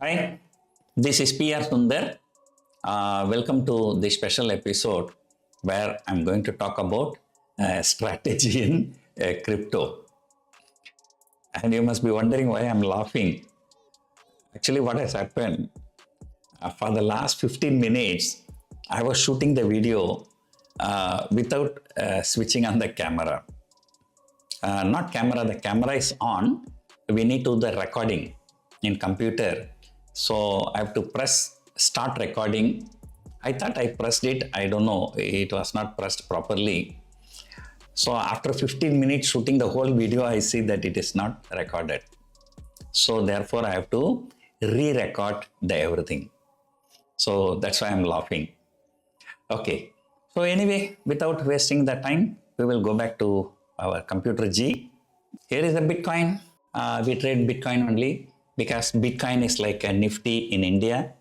Hi, this is PR Sundar. Welcome to this special episode where I'm going to talk about strategy in crypto. And you must be wondering why I'm laughing. Actually, what has happened for the last 15 minutes, I was shooting the video without switching on the camera. Not camera, the camera is on. We need to do the recording in computer. So I have to press start recording. I thought I pressed it. I don't know. It was not pressed properly. So after 15 minutes shooting the whole video, I see that it is not recorded. So therefore I have to re-record the everything. So that's why I'm laughing. Okay. So anyway, without wasting the time, we will go back to our computer G. Here is the Bitcoin. We trade Bitcoin only because Bitcoin is like a Nifty in India.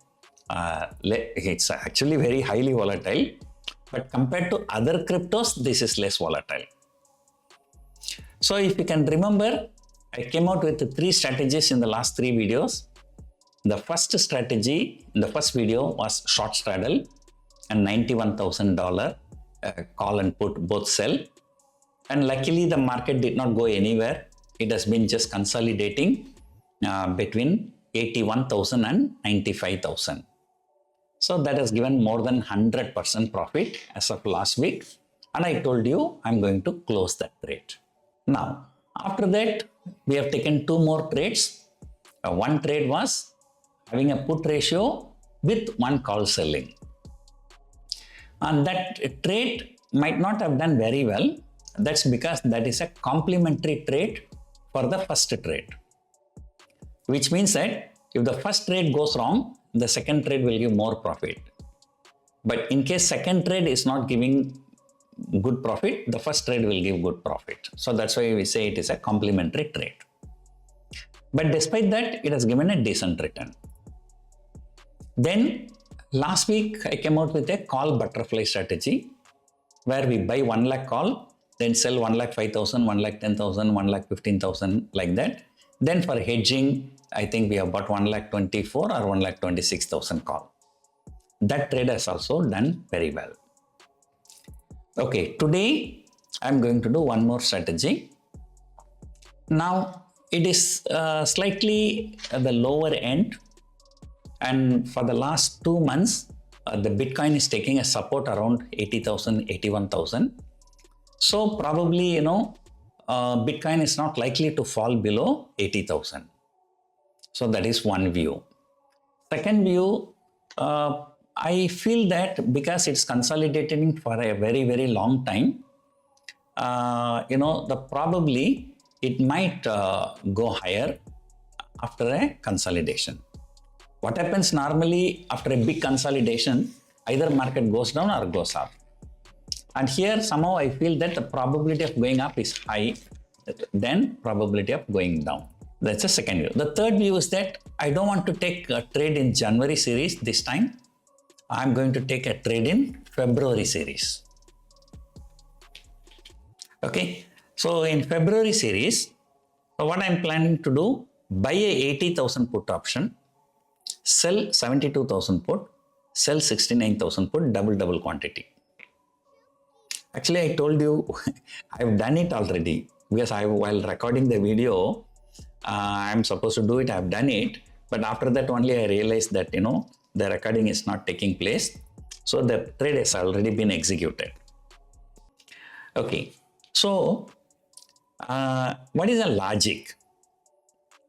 It's actually very highly volatile, but compared to other cryptos, this is less volatile. So if you can remember, I came out with 3 strategies in the last 3 videos. The first strategy in the first video was short straddle and $91,000 call and put both sell. And luckily the market did not go anywhere. It has been just consolidating between 81,000 and 95,000. So that has given more than 100% profit as of last week. And I told you I'm going to close that trade. Now, after that, we have taken 2 more trades. One trade was having a put ratio with 1 call selling. And that trade might not have done very well. That's because that is a complementary trade for the first trade. Which means that if the first trade goes wrong, the second trade will give more profit. But in case second trade is not giving good profit, the first trade will give good profit. So that's why we say it is a complementary trade. But despite that, it has given a decent return. Then last week, I came out with a call butterfly strategy where we buy 1 lakh call, then sell 1,05,000, 1,10,000, 1,15,000 like that. Then for hedging, I think we have bought 1,24,000 or 1,26,000 call. That trade has also done very well. Okay, today I'm going to do one more strategy. Now it is slightly at the lower end, and for the last 2 months, the Bitcoin is taking a support around 80,000, 81,000. So probably, Bitcoin is not likely to fall below 80,000. So that is one view. Second view, I feel that because it's consolidating for a very, very long time, probably it might go higher after a consolidation. What happens normally after a big consolidation, either market goes down or goes up. And here somehow I feel that the probability of going up is high than probability of going down. That's the second view. The third view is that I don't want to take a trade in January series this time. I'm going to take a trade in February series. Okay. So in February series, what I'm planning to do, buy a 80,000 put option, sell 72,000 put, sell 69,000 put, double quantity. Actually, I told you, I've done it already because while recording the video, I'm supposed to do it, I've done it. But after that only I realized that, the recording is not taking place. So the trade has already been executed. Okay. So, what is the logic?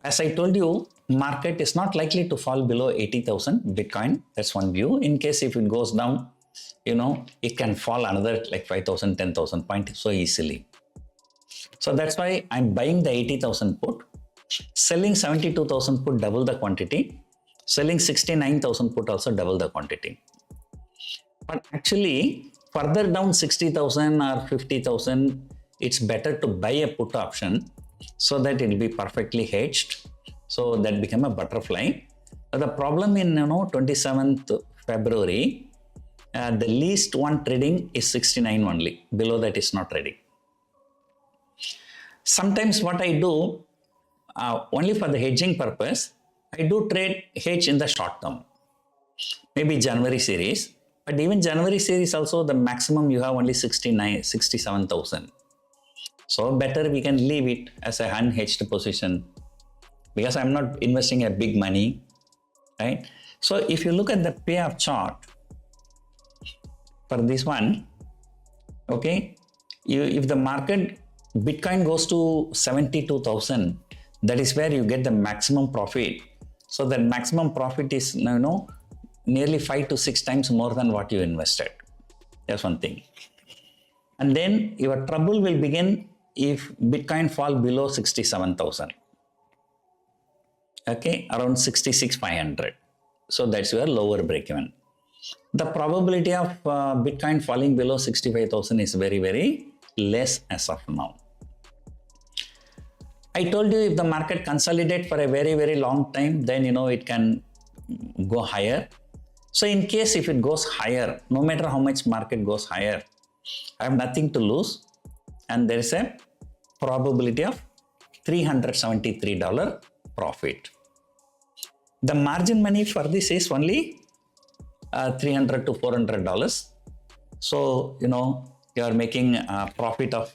As I told you, market is not likely to fall below 80,000 Bitcoin. That's one view. In case if it goes down, it can fall another like 5,000, 10,000 points so easily. So that's why I'm buying the 80,000 put, selling 72,000 put, double the quantity, selling 69,000 put, also double the quantity. But actually, further down 60,000 or 50,000, it's better to buy a put option so that it will be perfectly hedged. So that become a butterfly. But the problem in 27th February, the least one trading is 69 only. Below that is not trading. Sometimes what I do, only for the hedging purpose, I do trade hedge in the short term, maybe January series, but even January series also the maximum you have only 67,000. So better we can leave it as a unhedged position because I'm not investing a big money, right? So if you look at the payoff chart for this one, okay, if the market Bitcoin goes to 72,000, that is where you get the maximum profit. So the maximum profit is nearly 5 to 6 times more than what you invested. That's one thing. And then your trouble will begin if Bitcoin fall below 67,000. Okay, around 66,500. So that's your lower break even. The probability of Bitcoin falling below 65,000 is very, very less as of now. I told you if the market consolidates for a very, very long time, then it can go higher. So in case if it goes higher, no matter how much market goes higher, I have nothing to lose. And there is a probability of $373 profit. The margin money for this is only $300 to $400. So, you are making a profit of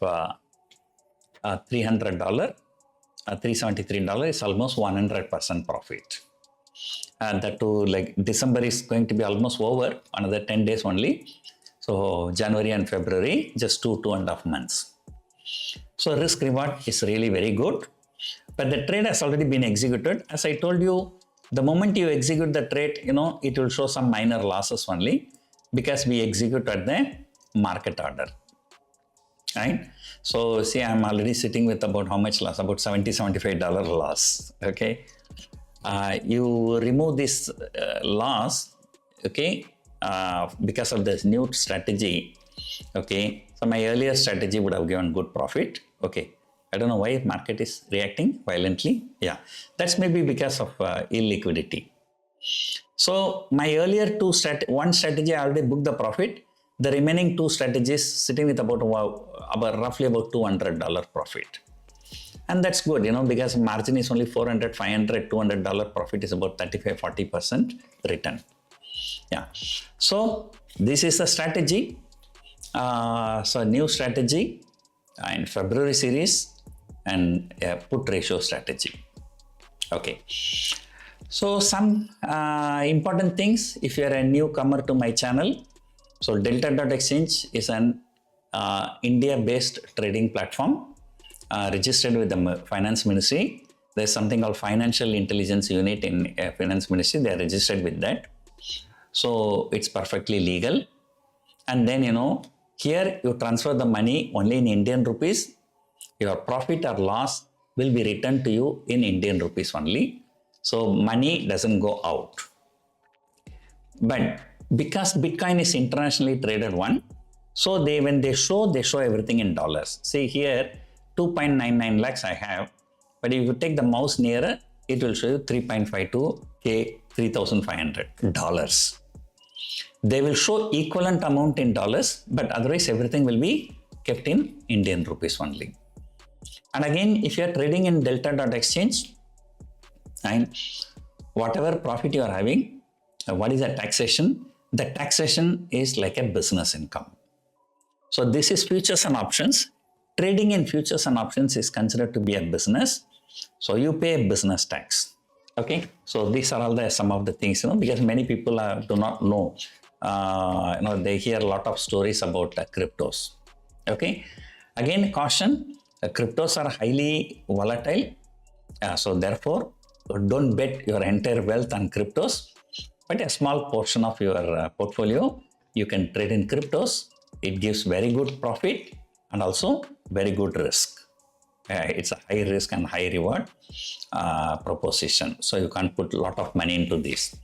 $300. $373 is almost 100% profit. That too, like December is going to be almost over, another 10 days only. So January and February, just 2.5 months. So risk reward is really very good. But the trade has already been executed. As I told you, the moment you execute the trade, it will show some minor losses only because we executed the market order. Right? So see, I'm already sitting with about how much loss? About $75 loss. Okay. You remove this loss, okay, because of this new strategy. Okay. So my earlier strategy would have given good profit. Okay. I don't know why market is reacting violently. Yeah. That's maybe because of illiquidity. So my earlier one strategy, I already booked the profit. The remaining two strategies sitting with about roughly about $200 profit. And that's good, because margin is only $400, $500, $200 profit is about 35-40% return. Yeah. So this is a strategy. So new strategy in February series and a put ratio strategy. Okay. So some important things if you are a newcomer to my channel. So Delta.exchange is an India-based trading platform registered with the Finance Ministry. There's something called Financial Intelligence Unit in Finance Ministry. They are registered with that. So it's perfectly legal. And then, here you transfer the money only in Indian rupees. Your profit or loss will be returned to you in Indian rupees only. So money doesn't go out. But because Bitcoin is internationally traded one, so when they show everything in dollars. See here, 2.99 lakhs I have, but if you take the mouse nearer, it will show you 3.52K, $3,500. They will show equivalent amount in dollars, but otherwise everything will be kept in Indian rupees only. And again, if you are trading in Delta.exchange, and whatever profit you are having, what is the taxation? The taxation is like a business income. So this is futures and options. Trading in futures and options is considered to be a business. So you pay a business tax. Okay. So these are all some of the things, because many people do not know. They hear a lot of stories about cryptos. Okay. Again, caution, cryptos are highly volatile. So therefore, don't bet your entire wealth on cryptos, but a small portion of your portfolio, you can trade in cryptos. It gives very good profit and also very good risk. It's a high risk and high reward proposition. So you can't put a lot of money into this.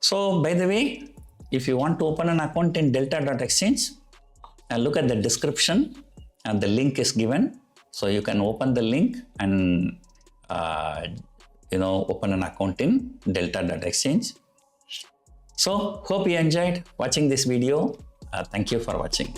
So by the way, if you want to open an account in Delta.exchange, look at the description and the link is given. So you can open the link and open an account in Delta.exchange. So hope you enjoyed watching this video. Thank you for watching.